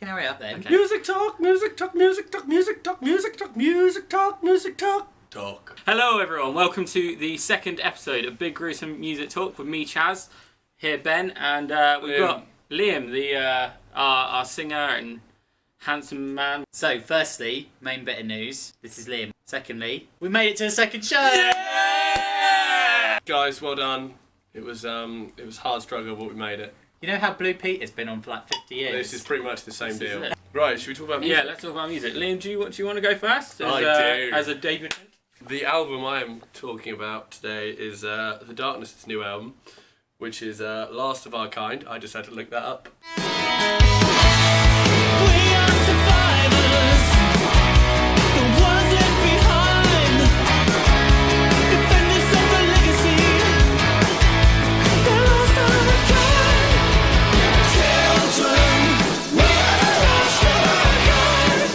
Can I hurry up then? Okay. Music talk, music talk, music talk, music talk, music talk, music talk, music talk. Talk. Hello everyone, welcome to the second episode of Big Gruesome Music Talk with me, Chaz, here Ben, and we've got Liam, the our singer and handsome man. So, firstly, main bit of news. This is Liam. Secondly, we made it to the second show. Yeah! Guys, well done. It was hard struggle, but we made it. You know how Blue Peter's been on for like 50 years? This is pretty much the same This deal. is it. Right, should we talk about music? Yeah, let's talk about music. Liam, do you want to go first? I do. As a David. The album I am talking about today is The Darkness' new album, which is Last of Our Kind. I just had to look that up. We are survivors, the ones left behind, defenders of the legacy, the last of a kind. Children, we are the last of our kind.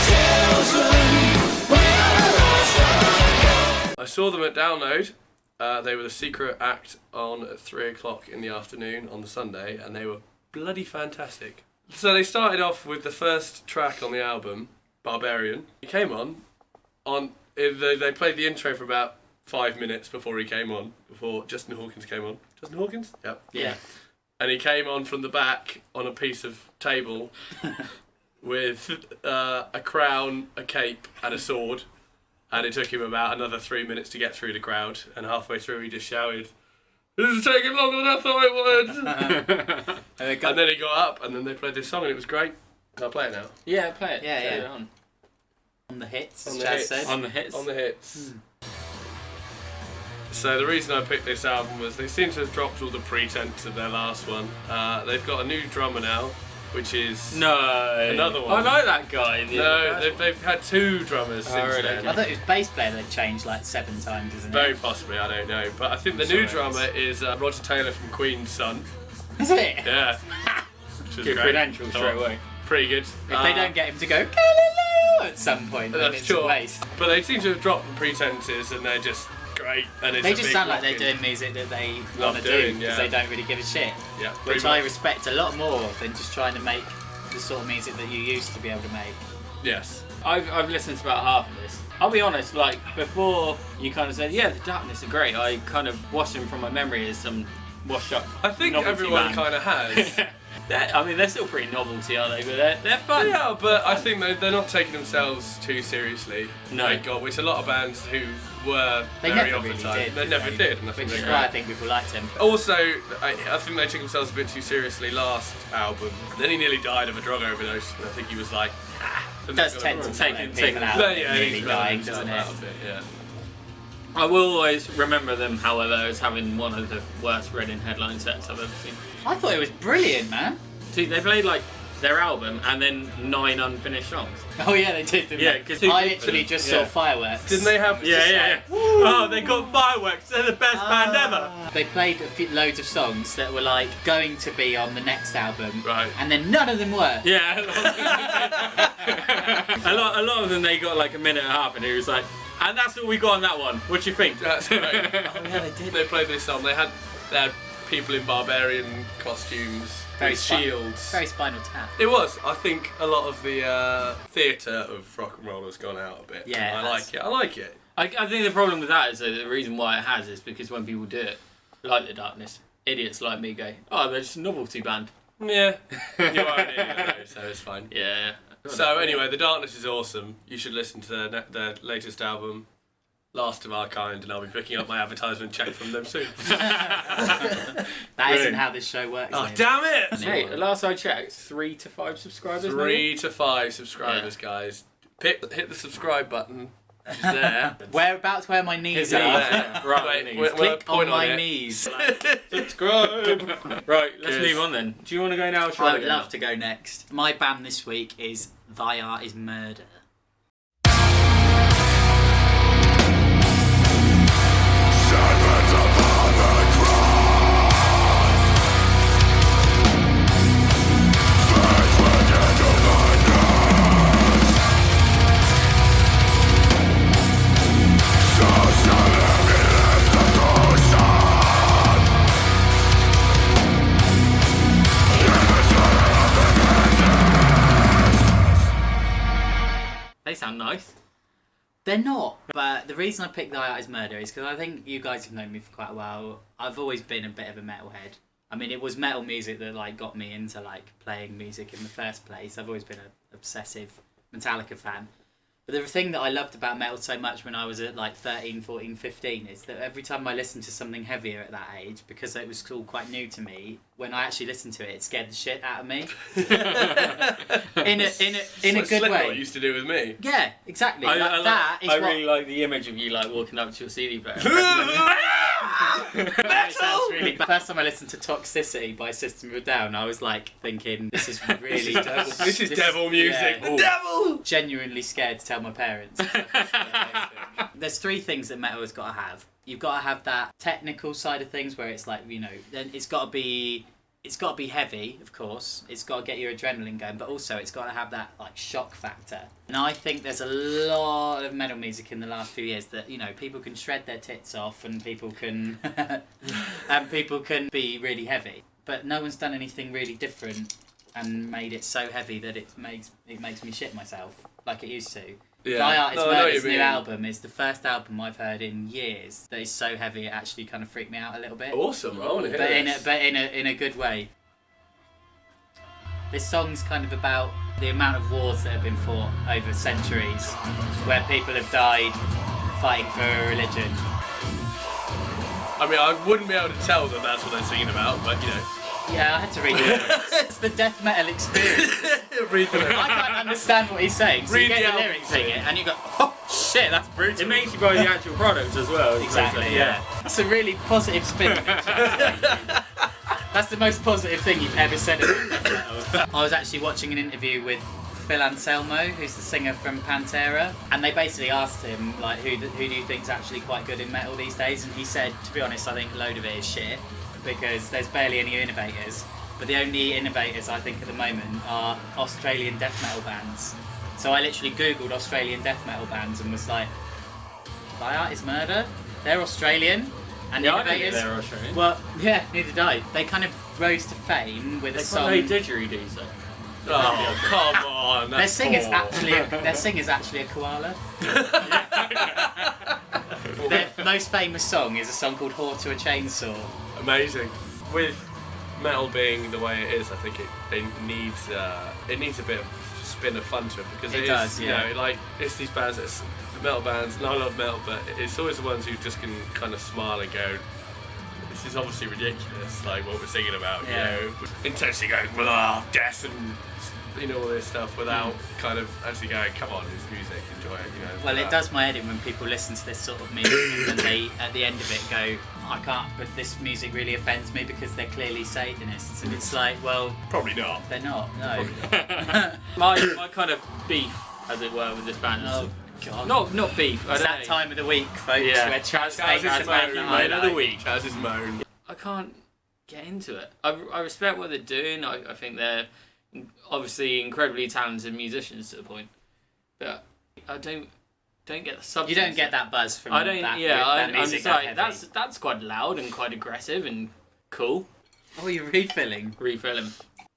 Children, we are the last of our kind. I saw them at Download. They were the secret act on at 3 o'clock in the afternoon on the Sunday, and they were bloody fantastic. So they started off with the first track on the album, Barbarian. He came on they played the intro for about 5 minutes before he came on, before Justin Hawkins came on. Justin Hawkins? Yep. Yeah. And he came on from the back on a piece of table with a crown, a cape, and a sword. And it took him about another 3 minutes to get through the crowd. And halfway through, he just shouted, "This is taking longer than I thought it would." And then he got up, and then they played this song, and it was great. I'll play it now. Yeah, play it. Yeah, Play yeah. it on. On the hits, On as the Chaz hits. said. On the hits. On the hits. So the reason I picked this album was they seem to have dropped all the pretense of their last one. They've got a new drummer now, which is... No. Another one. I know that guy. No, they've had two drummers since really? then. I thought it was bass player they've changed like 7 times, isn't it? Very possibly, I don't know. But I think the new drummer is Roger Taylor from Queen's son. Is it? Yeah. Which is Good great. credentials straight away. Pretty good. If they don't get him to go Galileo at some point, then That's it's sure. a waste. But they seem to have dropped the pretenses, and they're just great. And it's They a just big sound like they're rocking- doing music that they Love want to do doing, because yeah. they don't really give a shit. Yeah, Which pretty I much. respect a lot more than just trying to make the sort of music that you used to be able to make. Yes. I've listened to about half of this. I'll be honest, like, before you kind of said, yeah, The Darkness are great, I kind of watched them from my memory as some washed up I think novelty everyone band. kind of has. They're still pretty novelty, aren't they? But they're fun. Yeah, but I think they're not taking themselves too seriously. No. Thank God, which a lot of bands who were They very never of the really time. did. They never did. And I think Which is they're why I great. think people liked him. Also, I think they took themselves a bit too seriously last album. Then he nearly died of a drug overdose, and I think he was like, It does tend to Take take it- people take it- out But yeah, nearly he's dying, balanced doesn't out it? a bit, yeah. I will always remember them, however, as having one of the worst Reading headline sets I've ever seen. I thought it was brilliant, man. See, they played like their album and then 9 unfinished songs. Oh yeah, they did. Didn't Yeah, they? 'cause I literally just saw yeah. fireworks. Didn't they have... Yeah. Oh, they got fireworks. They're the best band ever. They played loads of songs that were like going to be on the next album, Right. and then none of them were. Yeah. a lot of them they got like a minute and a half, and it was like, and that's all we got on that one. What do you think? That's great. Oh yeah, they did. They played this song. They had people in barbarian costumes with shields. Very Spinal Tap. It was. I think a lot of the theatre of rock and roll has gone out a bit. Yeah, I like it. I like it. I think the problem with that is that the reason why it has is because when people do it, like The Darkness, idiots like me go, oh, they're just a novelty band. Yeah. You are an idiot, though, so it's fine. Yeah. So anyway, The Darkness is awesome. You should listen to their latest album, Last of Our Kind, and I'll be picking up my advertisement check from them soon. That Brilliant. isn't how this show works. Oh, Liam. damn it! Hey, last I checked, 3 to 5 subscribers. 3 to 5 subscribers, guys. Hit the subscribe button. Which is there. Whereabouts where my knees Is it? are. Yeah. Right, Wait, knees. we'll Click point on my it. knees. Subscribe. Right, let's Cheers. move on then. Do you want to go now or shall I I would go love now? to go next. My band this week is Thy Art Is Murder. Never They sound nice. They're not, but the reason I picked Thy Art Is Murder is because I think you guys have known me for quite a while. I've always been a bit of a metalhead. I mean, it was metal music that like got me into like playing music in the first place. I've always been an obsessive Metallica fan. But the thing that I loved about metal so much when I was at like 13, 14, 15 is that every time I listened to something heavier at that age, because it was all quite new to me, when I actually listened to it, it scared the shit out of me. in a good Slipknot way. used to do with me. Yeah, exactly. I That is really like the image of you like walking up to your CD player. Metal! Really bad. First time I listened to Toxicity by System of a Down, I was like thinking, this is really This is devil music. Yeah. Devil! Genuinely scared to tell my parents. There's three things that metal has got to have. You've got to have that technical side of things where it's like, you know, then it's got to be heavy, of course. It's got to get your adrenaline going, but also it's got to have that like shock factor. And I think there's a lot of metal music in the last few years that, you know, people can shred their tits off and people can be really heavy. But no one's done anything really different and made it so heavy that it makes me shit myself like it used to. Yeah. Thy Art Is No, I know what Murder's you new mean. album is the first album I've heard in years that is so heavy it actually kind of freaked me out a little bit. Awesome, I want to hear But this. in a good way. This song's kind of about the amount of wars that have been fought over centuries, where people have died fighting for a religion. I mean, I wouldn't be able to tell that that's what they're singing about, but you know. Yeah, I had to read it. It's the death metal experience. Read the I can't understand what he's saying. So Read you get the the album lyrics thing. in it, and you go, oh shit, that's brutal. It makes you buy the actual products as well. Exactly, yeah. That's a really positive spin. That's the most positive thing you've ever said about death metal. I was actually watching an interview with Phil Anselmo, who's the singer from Pantera, and they basically asked him, like, who do you think's actually quite good in metal these days? And he said, to be honest, I think a load of it is shit, because there's barely any innovators. But the only innovators I think at the moment are Australian death metal bands. So I literally googled Australian death metal bands and was like, Thy Art Is Murder? They're Australian? And Yeah, I think innovators? they're Australian. Well, yeah, neither did I. They kind of rose to fame with a They song. play didgeridoos though. Oh, come on. Their That's singer's poor. actually a koala. Their most famous song is a song called Whore to a Chainsaw. Amazing. With metal being the way it is, I think it needs a bit of spin of fun to it because It is, does, yeah. You know, like it's these bands, it's the metal bands, and I love metal, but it's always the ones who just can kind of smile and go, this is obviously ridiculous, like what we're singing about, Yeah. you know, intensely going, blah, death and you know all this stuff without kind of actually going, come on, it's music, enjoy it, you know. Well, it does my head in when people listen to this sort of music and they, at the end of it, go, I can't, but this music really offends me because they're clearly Satanists. And it's like, well, Probably not. they're not, no. My kind of beef, as it were, with this band is Oh, God. not beef. I It's don't that know. time of the week, folks, Yeah. where Chaz Chaz hates is his moan, making moan of the week. Chaz's moan. I can't get into it. I respect what they're doing. I think they're obviously incredibly talented musicians to the point, but I don't get the substance. You don't get that buzz from I don't. that, yeah, that I'm music just that like heavy. that's quite loud and quite aggressive and cool. Oh, you're refilling. Refilling.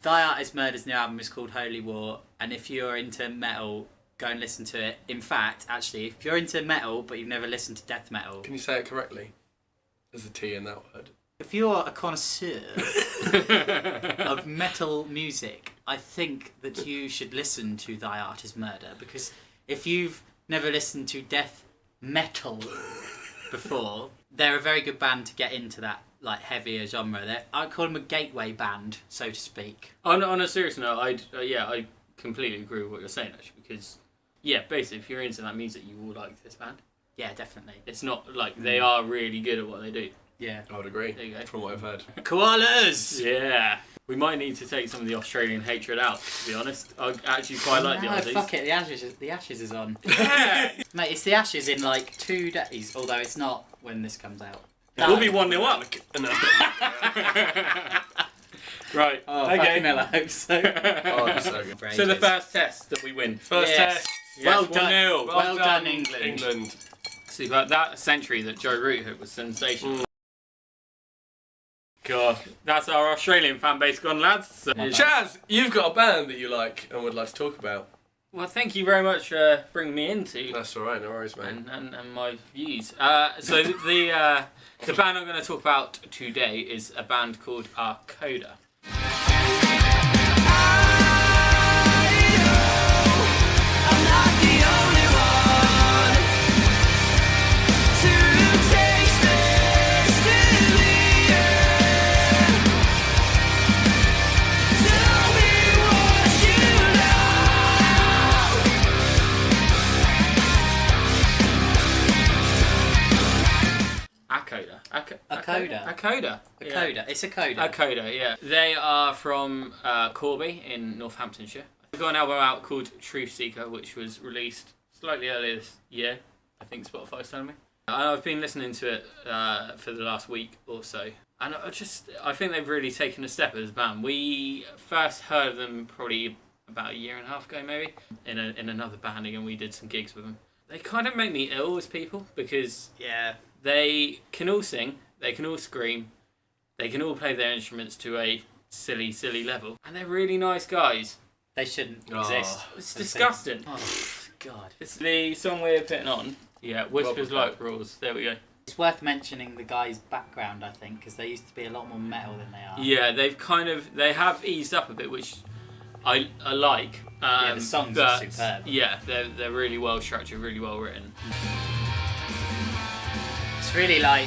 Thy Art Is Murder's new album is called Holy War, and if you're into metal, go and listen to it. In fact, actually, if you're into metal but you've never listened to death metal, Can you say it correctly? There's a T in that word. if you're a connoisseur of metal music, I think that you should listen to Thy Art Is Murder, because if you've never listened to death metal before, they're a very good band to get into that like heavier genre. I call them a gateway band, so to speak. On a serious note, I completely agree with what you're saying actually, because basically if you're into that music, you will like this band. Yeah, definitely. It's not like they are really good at what they do. Yeah. I would agree. There you go. From what I've heard. Koalas! Yeah. We might need to take some of the Australian hatred out, to be honest. I actually quite like the No, Aussies. fuck it, the Ashes is on. Yeah. Mate, it's the Ashes in like 2 days, although it's not when this comes out. We'll be 1-0 up. Right. Oh, okay. fucking hell, I hope so. Oh, it's so good. For So the ages. first test that we win. First Yes. test. Well Yes, done. 1-0. Well done, England. England. So about that century that Joe Root hit was sensational. God, that's our Australian fan base gone, lads. So- Chaz, you've got a band that you like and would like to talk about. Well, thank you very much for bringing me into That's all right, no worries, mate. and my views. So the band I'm going to talk about today is a band called Acoda. Acoda. Acoda. It's Acoda. Acoda, yeah. They are from Corby in Northamptonshire. They've got an album out called Truth Seeker, which was released slightly earlier this year. I think Spotify's telling me. I've been listening to it for the last week or so. And I think they've really taken a step as a band. We first heard of them probably about a year and a half ago, maybe, in another band, and we did some gigs with them. They kind of make me ill as people because they can all sing, they can all scream, they can all play their instruments to a silly, silly level, and they're really nice guys. They shouldn't exist. It's disgusting. Oh, God. It's the song we're putting on. Yeah, Whispers Like Rules. There we go. It's worth mentioning the guy's background, I think, because they used to be a lot more metal than they are. Yeah, they have eased up a bit, which I like. The songs are superb. Yeah, they're really well structured, really well written. It's really like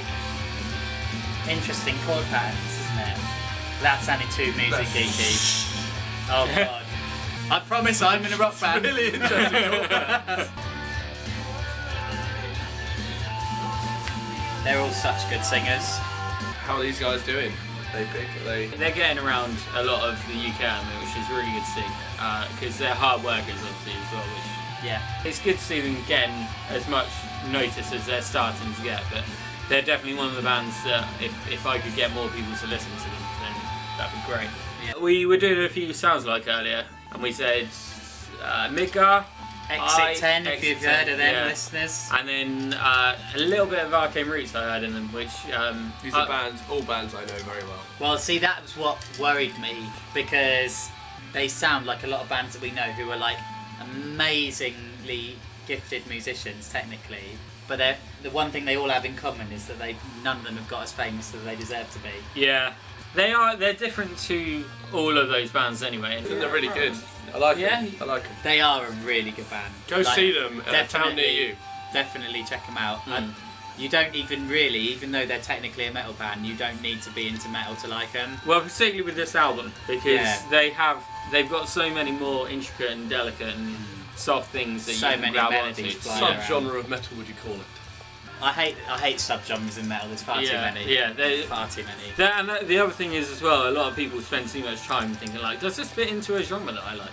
interesting chord patterns, isn't it? That sounded too music geeky. Oh God! I promise I'm in a rock band. Really interesting chord patterns. They're all such good singers. How are these guys doing? They're getting around a lot of the UK, which is really good to see, because they're hard workers obviously as well. It's good to see them getting as much notice as they're starting to get. But they're definitely one of the bands that if I could get more people to listen to them, then that'd be great. Yeah. We were doing a few sounds like earlier, and we said Midgar. Exit 10, if you've heard of them, listeners. And then a little bit of Arcane Roots I heard in them, which... these are all bands I know very well. Well, see, that was what worried me, because they sound like a lot of bands that we know who are like amazingly gifted musicians, technically. But the one thing they all have in common is that none of them have got as famous as they deserve to be. Yeah. They're different to all of those bands anyway. I think they're really good. I like them. They are a really good band. Go see them at a town near you. Definitely check them out. And you don't even really, even though they're technically a metal band, you don't need to be into metal to like them. Well, particularly with this album, because they've got so many more intricate and delicate and soft things that you can grab onto. Sub-genre of metal, would you call it? I hate subgenres in metal. There's far too many. Yeah, far too many. And the other thing is as well, a lot of people spend too much time thinking like, does this fit into a genre that I like?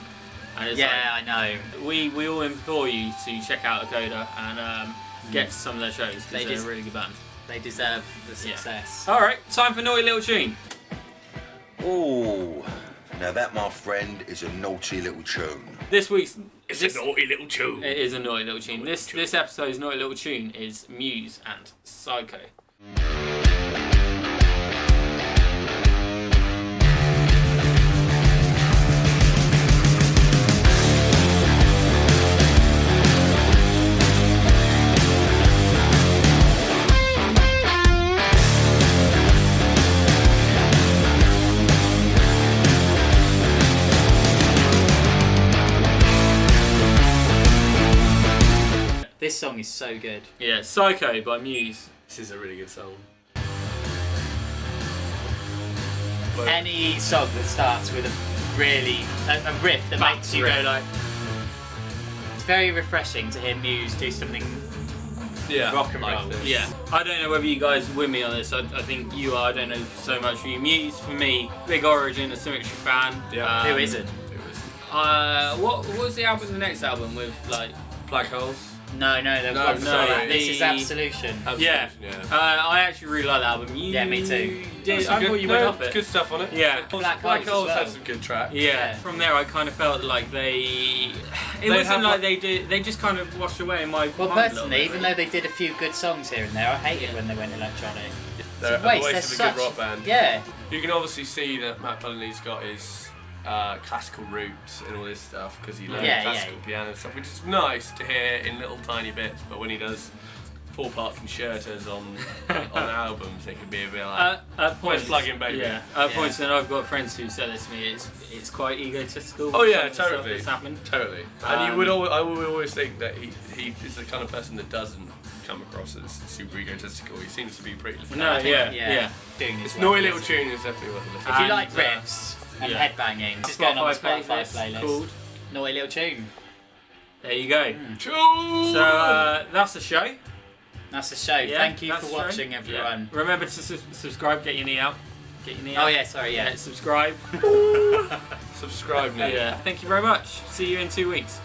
And it's I know. We all implore you to check out Acoda and get to some of their shows because they're a really good band. They deserve the success. All right, time for Naughty Little Tune. Oh, now that, my friend, is a naughty little tune. This week's... It's a naughty little tune. It is a naughty little tune. This episode's naughty little tune is Muse and Psycho. This song is so good. Yeah, Psycho by Muse. This is a really good song. Any song that starts with a riff that makes you go like... It's very refreshing to hear Muse do something rock and roll. Yeah. I don't know whether you guys are with me on this. I think you are. I don't know so much for you. Muse, for me, big Origin, a Symmetry fan. Yeah. Who isn't? What was the next album with like Black Holes? No, sorry. This is Absolution. Yeah. I actually really like that album. Yeah, me too. I thought you went off it. Good stuff on it. Yeah. Black Holes had some good tracks. Yeah. From there, I kind of felt like they just kind of washed away in my Well, mind personally, even though they did a few good songs here and there, I hated when they went They're a waste of a good rock band. Yeah. You can obviously see that Matt Bellany's got his classical roots and all this stuff because he learned Yeah, classical piano and stuff, which is nice to hear in little tiny bits. But when he does 4-part concertos on albums, it can be a bit like let's plug in, baby. Yeah. At points, then I've got friends who said this to me. It's quite egotistical. Oh yeah, some of the stuff totally. that's happened. Totally. And I would always think that he is the kind of person that doesn't come across as super egotistical. He seems to be pretty. No, yeah. Doing his This work, naughty little isn't it? tune is definitely worth a listen. If you And, like riffs and yeah. headbanging, just going on the Spotify playlist. called Naughty Little Tune. There you go. Tune! So that's the show. That's the show. Yeah, Thank you that's for the show. watching, everyone. Yeah. Remember to subscribe. Get your knee out. Get your knee Oh out. yeah, sorry, yeah. Subscribe. Subscribe now. Yeah. Thank you very much. See you in 2 weeks.